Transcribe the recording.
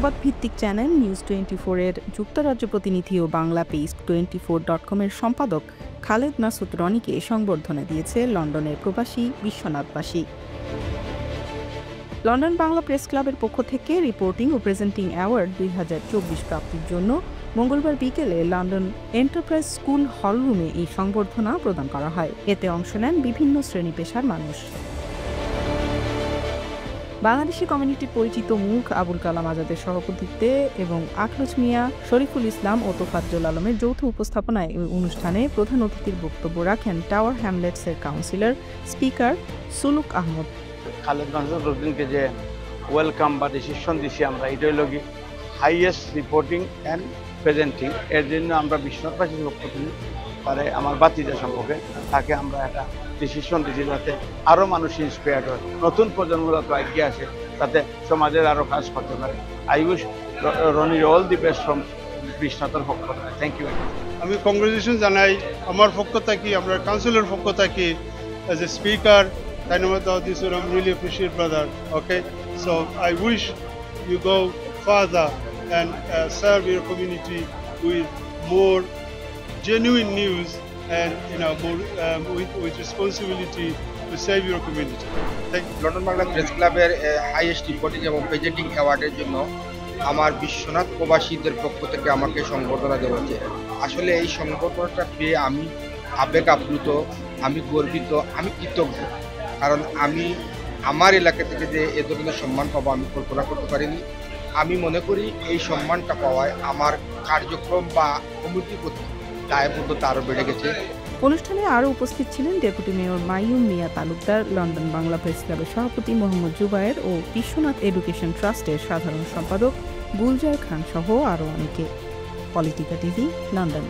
সংবাদ ভিত্তিক channel news 24 এর যুক্তরাজ্য প্রতিনিধি ও বাংলা পেজ 24.com এর সম্পাদক খালেদ মাসুদ রনিকে সংবর্ধনা দিয়েছে লন্ডনের প্রবাসী বিশ্বনাথবাসী। লন্ডন বাংলা প্রেস ক্লাবের পক্ষ থেকে রিপোর্টিং ও প্রেজেন্টিং অ্যাওয়ার্ড 2024 প্রাপ্তির জন্য মঙ্গলবার বিকেলে লন্ডন এন্টারপ্রাইজ স্কুল হলরুমে এই সংবর্ধনা প্রদান করা হয়। এতে অংশ নেন বিভিন্ন শ্রেণী পেশার মানুষ। বাংলাদেশি কমিউনিটির পরিচিত মুখ আবুল কালাম আজাদের সভাপতিত্বে এবং আখলুস মিয়া, শরীফুল ইসলাম ও তোফাজ্জল আলমের যৌথ উপস্থাপনায় এই অনুষ্ঠানে প্রধান অতিথির বক্তব্য রাখেন টাওয়ার হ্যামলেটসের কাউন্সিলর স্পিকার সুলুক আহমদ। খালেদ মাসুদ রুদ্দিনকে যে ওয়েলকাম বা ডিসিশন দিছি আমরা, এটাই লগি হাইয়েস্ট রিপোর্টিং অ্যান্ড প্রেজেন্টিং, এর জন্য আমরা বিশ্বনাথবাসীর পক্ষ থেকে তারে আমার বাতিজা সম্পর্কে তাকে আমরা একটা ডিসিশন দিচ্ছি যাতে আরও মানুষ ইন্সপায়ার্ড হয়, নতুন প্রজন্ম যাতে এগিয়ে আসে, তাতে সমাজের আরও কাজ করতে পারে। আই উইশ রনির অল দি বেস্ট ফ্রম বিশ্বনাথের পক্ষ থেকে। Thank you. আমি কংগ্রেচুলেশন জানাই আমার পক্ষ থেকে, আমরা কাউন্সিলর পক্ষ থেকে, as a speaker. This one I'm really appreciate, brother. Okay, so I wish you go further and serve your community with more genuine news and more with responsibility to save your community. Thank you. London Bangla press ক্লাবের highest reporting এবং presenting অ্যাওয়ার্ডের জন্য আমার বিশ্বনাথ প্রবাসীদের পক্ষ থেকে আমাকে সংবর্ধনা দেওয়া হচ্ছে। আসলে এই সংবর্ধনাটা পেয়ে আমি আবেগ আপ্লুত, আমি গর্বিত, আমি কৃতজ্ঞ। কারণ আমি আমার এলাকা থেকে যে এ ধরনের সম্মান পাবো আমি কল্পনা করতে পারিনি। আমি মনে করি এই সম্মানটা পাওয়ায় আমার কার্যক্রম বা কমিটির প্রতি দায়বদ্ধতা আরও বেড়ে গেছে। অনুষ্ঠানে আরও উপস্থিত ছিলেন ডেপুটি মেয়র মাইয়ুম মিয়া তালুকদার, লন্ডন বাংলা প্রেস ক্লাবের সভাপতি মোহাম্মদ জুবায়ের ও বিশ্বনাথ এডুকেশন ট্রাস্টের সাধারণ সম্পাদক গুলজার খান সহ আরও অনেকে। Politika TV, London.